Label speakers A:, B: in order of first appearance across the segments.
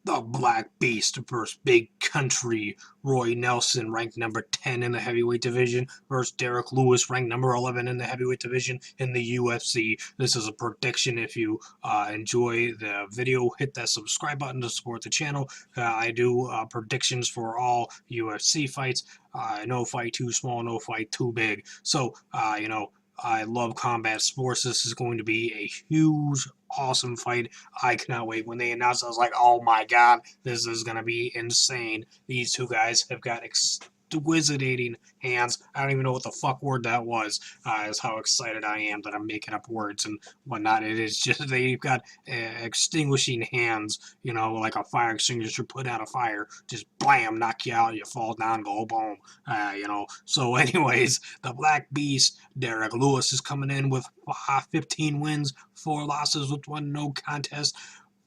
A: The Black Beast versus Big Country. Roy Nelson, ranked number 10 in the heavyweight division, versus Derrick Lewis, ranked number 11 in the heavyweight division in the UFC. This is a prediction. If you enjoy the video, hit that subscribe button to support the channel. I do predictions for all UFC fights. No fight too small, no fight too big. So, I love combat sports. This is going to be a huge, awesome fight. I cannot wait. When they announced, I was like, oh my god, this is going to be insane. These two guys have got exquisitating hands. I don't even know what the fuck word that was. Is how excited I am that I'm making up words and whatnot. It is just, they've got extinguishing hands, like a fire extinguisher put out a fire. Just blam, knock you out, you fall down, go boom. So anyways, the Black Beast, Derrick Lewis, is coming in with 15 wins, 4 losses with 1 no contest.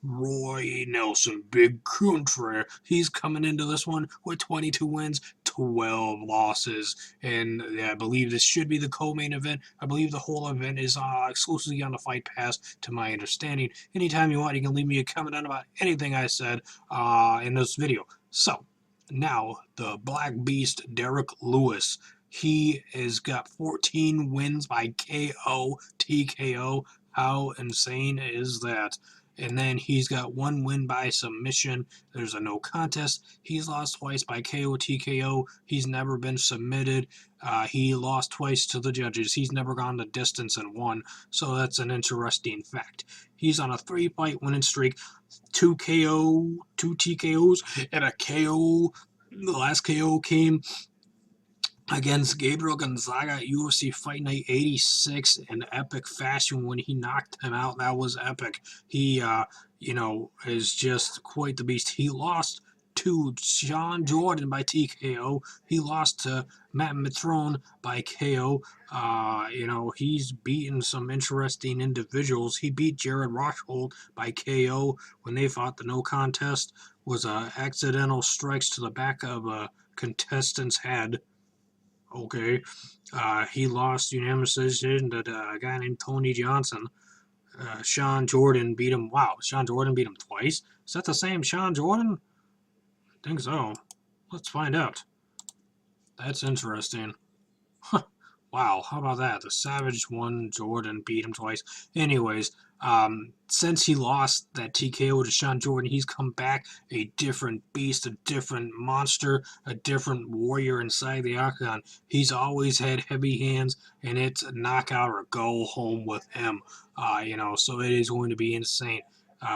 A: Roy Nelson, Big Country, he's coming into this one with 22 wins, 12 losses. And I believe this should be the co-main event. I believe the whole event is exclusively on the Fight Pass, to my understanding. Anytime you want, you can leave me a comment on about anything I said in this video. So, now, the Black Beast, Derrick Lewis. He has got 14 wins by KO, TKO. How insane is that? And then he's got 1 win by submission. There's a no contest. He's lost twice by KO, TKO. He's never been submitted. He lost twice to the judges. He's never gone the distance and won. So that's an interesting fact. He's on a 3-fight winning streak. 2 KO, 2 TKOs, and a KO. The last KO came against Gabriel Gonzaga at UFC Fight Night 86 in epic fashion when he knocked him out. That was epic. He, is just quite the beast. He lost to Sean Jordan by TKO. He lost to Matt Mitrone by KO. He's beaten some interesting individuals. He beat Jared Rochhold by KO when they fought. The no contest was accidental strikes to the back of a contestant's head. Okay. He lost unanimous decision to a guy named Tony Johnson. Sean Jordan beat him. Wow, Sean Jordan beat him twice? Is that the same Sean Jordan? I think so. Let's find out. That's interesting. Wow, how about that? The Savage won, Jordan beat him twice. Anyways, since he lost that TKO to Sean Jordan, he's come back a different beast, a different monster, a different warrior inside the octagon. He's always had heavy hands, and it's a knockout or go home with him. So it is going to be insane.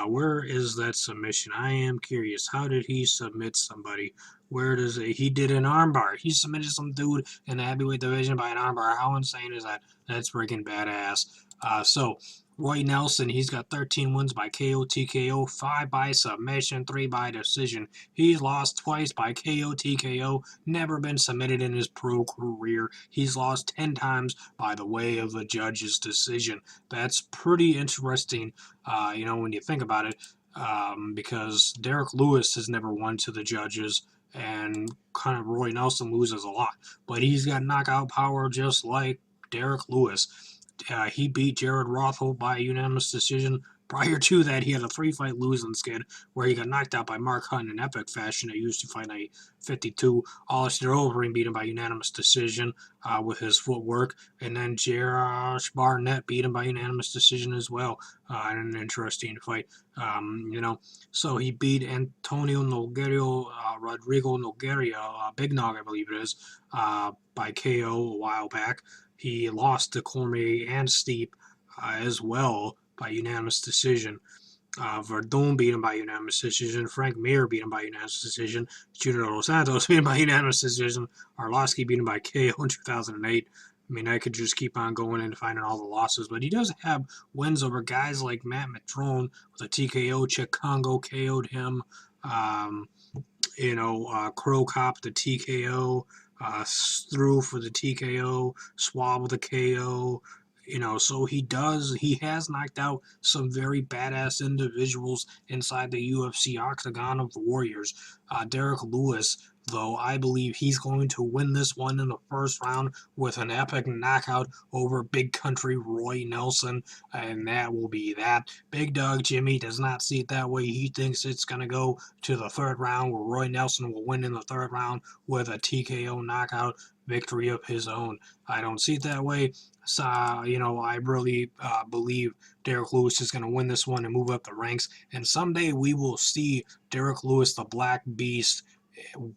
A: Where is that submission? I am curious. How did he submit somebody? Where does it? He did an armbar. He submitted some dude in the heavyweight division by an armbar. How insane is that? That's freaking badass. So Roy Nelson, he's got 13 wins by KO, TKO, 5 by submission, 3 by decision. He's lost twice by KO, TKO, never been submitted in his pro career. He's lost 10 times by the way of the judge's decision. That's pretty interesting, when you think about it, because Derrick Lewis has never won to the judges, and kind of Roy Nelson loses a lot. But he's got knockout power just like Derrick Lewis. He beat Jared Rothhold by a unanimous decision. Prior to that, he had a 3-fight losing skid where he got knocked out by Mark Hunt in epic fashion at UFC Fight Night 52. Alistair Overeem beat him by unanimous decision with his footwork. And then Josh Barnett beat him by unanimous decision as well in an interesting fight. So he beat Antonio Nogueira, Rodrigo Nogueira, Big Nog, I believe it is, by KO a while back. He lost to Cormier and Steep as well by unanimous decision. Verdun beat him by unanimous decision. Frank Mir beat him by unanimous decision. Junior Dos Santos beat him by unanimous decision. Arlovsky beat him by KO in 2008. I mean, I could just keep on going and finding all the losses, but he does have wins over guys like Matt Mitrone with a TKO. Chick Congo KO'd him. Crow Cop, the TKO. Through for the TKO. Swab with a KO. So he has knocked out some very badass individuals inside the UFC octagon of the Warriors. Derrick Lewis, though, I believe he's going to win this one in the first round with an epic knockout over big country Roy Nelson, and that will be that. Big Dog Jimmy does not see it that way. He thinks it's going to go to the third round where Roy Nelson will win in the third round with a TKO knockout victory of his own. I don't see it that way. So, I really believe Derrick Lewis is going to win this one and move up the ranks. And someday we will see Derrick Lewis, the Black Beast,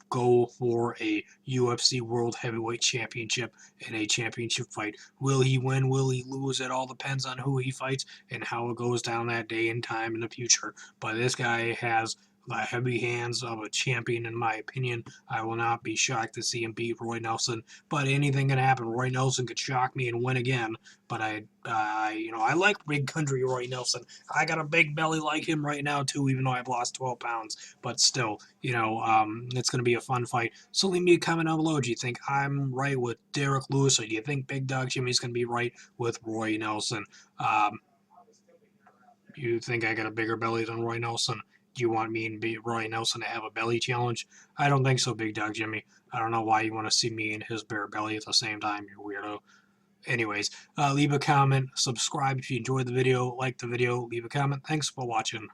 A: go for a UFC World Heavyweight Championship in a championship fight. Will he win? Will he lose? It all depends on who he fights and how it goes down that day and time in the future. But this guy has the heavy hands of a champion, in my opinion. I will not be shocked to see him beat Roy Nelson, but anything can happen. Roy Nelson could shock me and win again. But I like big country Roy Nelson. I got a big belly like him right now too, even though I've lost 12 pounds. But still, it's going to be a fun fight. So leave me a comment down below. Do you think I'm right with Derrick Lewis, or do you think Big Dog Jimmy's going to be right with Roy Nelson? Um, you think I got a bigger belly than Roy Nelson? Do you want me and Roy Nelson to have a belly challenge? I don't think so, Big Dog Jimmy. I don't know why you want to see me and his bare belly at the same time, you weirdo. Anyways, leave a comment, subscribe if you enjoyed the video, like the video, leave a comment. Thanks for watching.